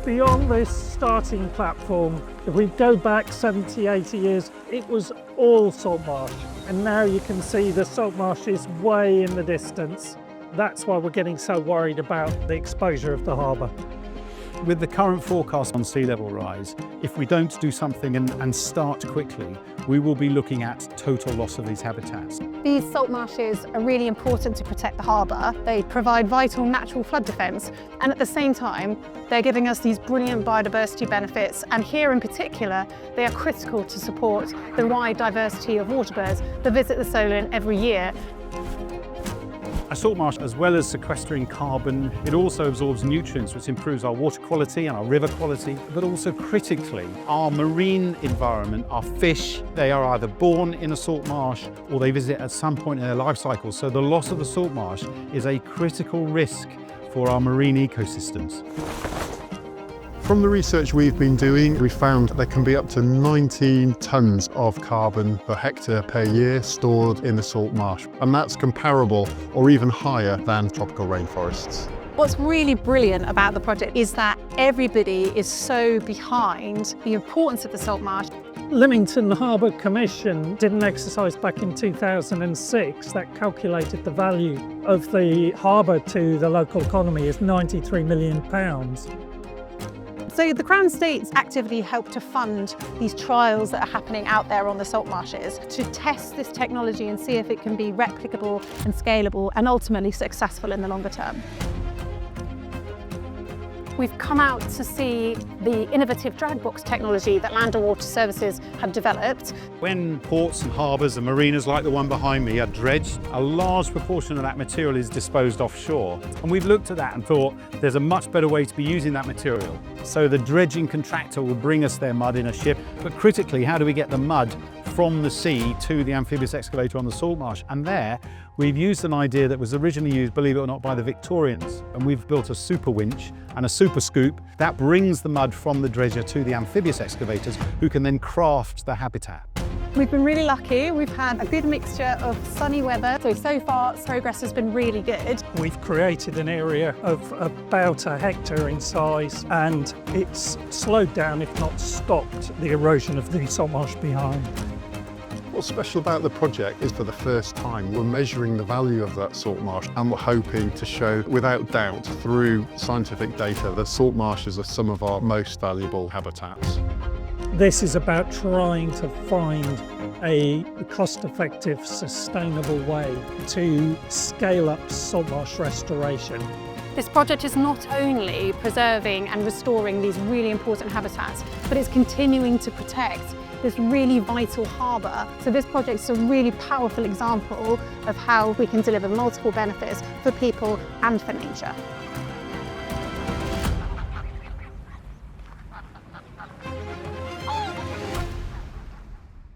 Beyond this starting platform, if we go back 70, 80 years, it was all salt marsh. And now you can see the salt marshes way in the distance. That's why we're getting so worried about the exposure of the harbour. With the current forecast on sea level rise, if we don't do something and start quickly, we will be looking at total loss of these habitats. These salt marshes are really important to protect the harbour. They provide vital natural flood defence, and at the same time, they're giving us these brilliant biodiversity benefits, and here in particular, they are critical to support the wide diversity of waterbirds that visit the Solent every year. A salt marsh, as well as sequestering carbon, it also absorbs nutrients, which improves our water quality and our river quality, but also critically, our marine environment, our fish, they are either born in a salt marsh or they visit at some point in their life cycle. So the loss of the salt marsh is a critical risk for our marine ecosystems. From the research we've been doing, we found there can be up to 19 tonnes of carbon per hectare per year stored in the salt marsh, and that's comparable or even higher than tropical rainforests. What's really brilliant about the project is that everybody is so behind the importance of the salt marsh. Lymington Harbour Commission did an exercise back in 2006 that calculated the value of the harbour to the local economy as £93 million. So the Crown Estate's actively helped to fund these trials that are happening out there on the salt marshes to test this technology and see if it can be replicable and scalable and ultimately successful in the longer term. We've come out to see the innovative drag box technology that Land and Water Services have developed. When ports and harbours and marinas like the one behind me are dredged, a large proportion of that material is disposed offshore. And we've looked at that and thought there's a much better way to be using that material. So the dredging contractor will bring us their mud in a ship, but critically, how do we get the mud from the sea to the amphibious excavator on the salt marsh? And there, we've used an idea that was originally used, believe it or not, by the Victorians. And we've built a super winch and a super scoop that brings the mud from the dredger to the amphibious excavators, who can then craft the habitat. We've been really lucky. We've had a good mixture of sunny weather. So far, progress has been really good. We've created an area of about a hectare in size, and it's slowed down, if not stopped, the erosion of the salt marsh behind. What's special about the project is for the first time we're measuring the value of that salt marsh, and we're hoping to show without doubt through scientific data that salt marshes are some of our most valuable habitats. This is about trying to find a cost-effective, sustainable way to scale up salt marsh restoration. This project is not only preserving and restoring these really important habitats, but it's continuing to protect this really vital harbour. So this project is a really powerful example of how we can deliver multiple benefits for people and for nature.